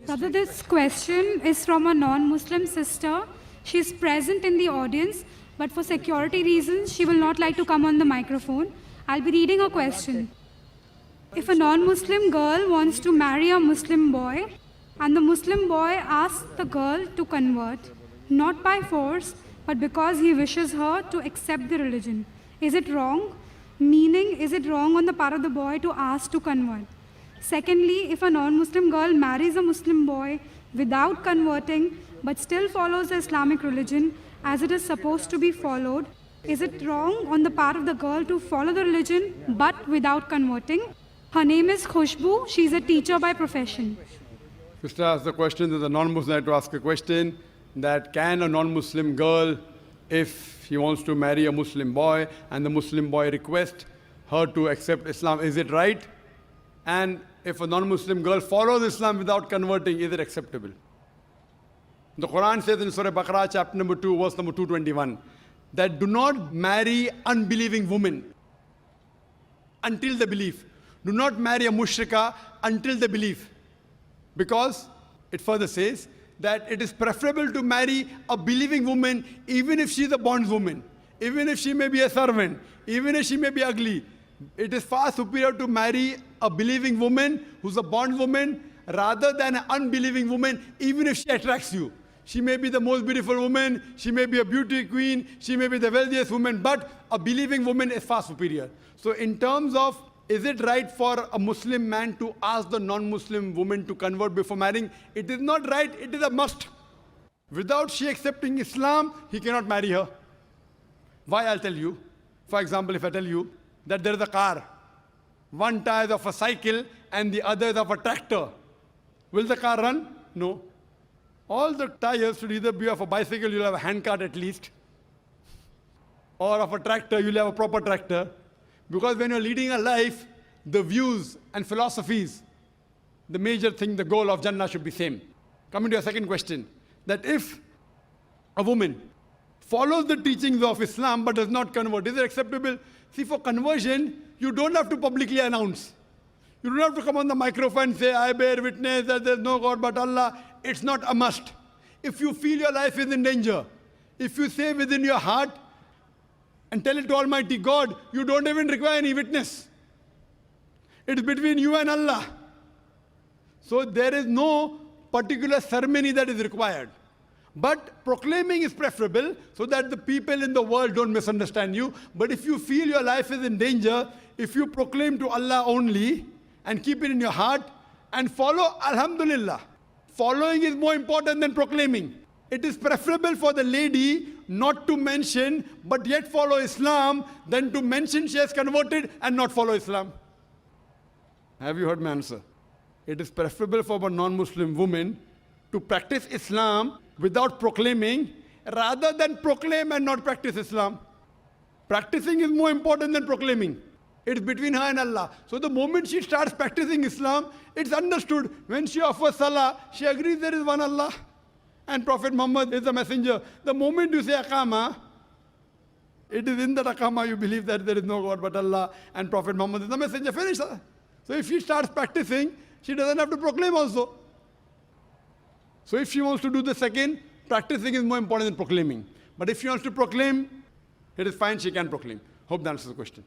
Brother, this question is from a non-Muslim sister. She is present in the audience, but for security reasons, she will not like to come on the microphone. I'll be reading her question. If a non-Muslim girl wants to marry a Muslim boy, and the Muslim boy asks the girl to convert, not by force, but because he wishes her to accept the religion, is it wrong? Meaning, is it wrong on the part of the boy to ask to convert? Secondly, if a non-Muslim girl marries a Muslim boy without converting, but still follows the Islamic religion as it is supposed to be followed, is it wrong on the part of the girl to follow the religion but without converting? Her name is Khushbu. She's a teacher by profession. Sister asked the question, there's a non-Muslim had to ask a question, that can a non-Muslim girl, if he wants to marry a Muslim boy and the Muslim boy requests her to accept Islam, is it right? And if a non-Muslim girl follows Islam without converting, is it acceptable? The Quran says in Surah Baqarah, chapter number 2, verse number 221, that do not marry unbelieving women until they believe. Do not marry a mushrika until they believe. Because it further says that it is preferable to marry a believing woman even if she is a bondswoman, even if she may be a servant, even if she may be ugly. It is far superior to marry a believing woman who's a bondwoman rather than an unbelieving woman, even if she attracts you. She may be the most beautiful woman, she may be a beauty queen, she may be the wealthiest woman, but a believing woman is far superior. So in terms of, is it right for a Muslim man to ask the non-Muslim woman to convert before marrying? It is not right, it is a must. Without she accepting Islam, he cannot marry her. Why? I'll tell you. For example, if I tell you that there is a car, one tire is of a cycle and the other is of a tractor, will the car run? No. All the tires should either be of a bicycle, you'll have a handcart at least, or of a tractor, you'll have a proper tractor. Because when you're leading a life, the views and philosophies, the major thing, the goal of Jannah should be same. Coming to your second question, that if a woman follows the teachings of Islam but does not convert, is it acceptable? See, for conversion, you don't have to publicly announce. You don't have to come on the microphone and say, I bear witness that there is no God but Allah. It's not a must. If you feel your life is in danger, if you say within your heart and tell it to Almighty God, you don't even require any witness. It's between you and Allah. So there is no particular ceremony that is required. But proclaiming is preferable so that the people in the world don't misunderstand you. But if you feel your life is in danger, if you proclaim to Allah only and keep it in your heart and follow, alhamdulillah. Following is more important than proclaiming. It is preferable for the lady not to mention but yet follow Islam than to mention she has converted and not follow Islam. Have you heard my answer? It is preferable for a non-Muslim woman to practice Islam without proclaiming rather than proclaim and not practice Islam. Practicing is more important than proclaiming. It's between her and Allah. So the moment she starts practicing Islam, it's understood. When she offers salah, she agrees there is one Allah and Prophet Muhammad is the messenger. The moment you say Aqama, it is in that Aqama you believe that there is no God but Allah and Prophet Muhammad is the messenger. Finish. So if she starts practicing, she doesn't have to proclaim also. So if she wants to do the second, practicing is more important than proclaiming. But if she wants to proclaim, it is fine, she can proclaim. Hope that answers the question.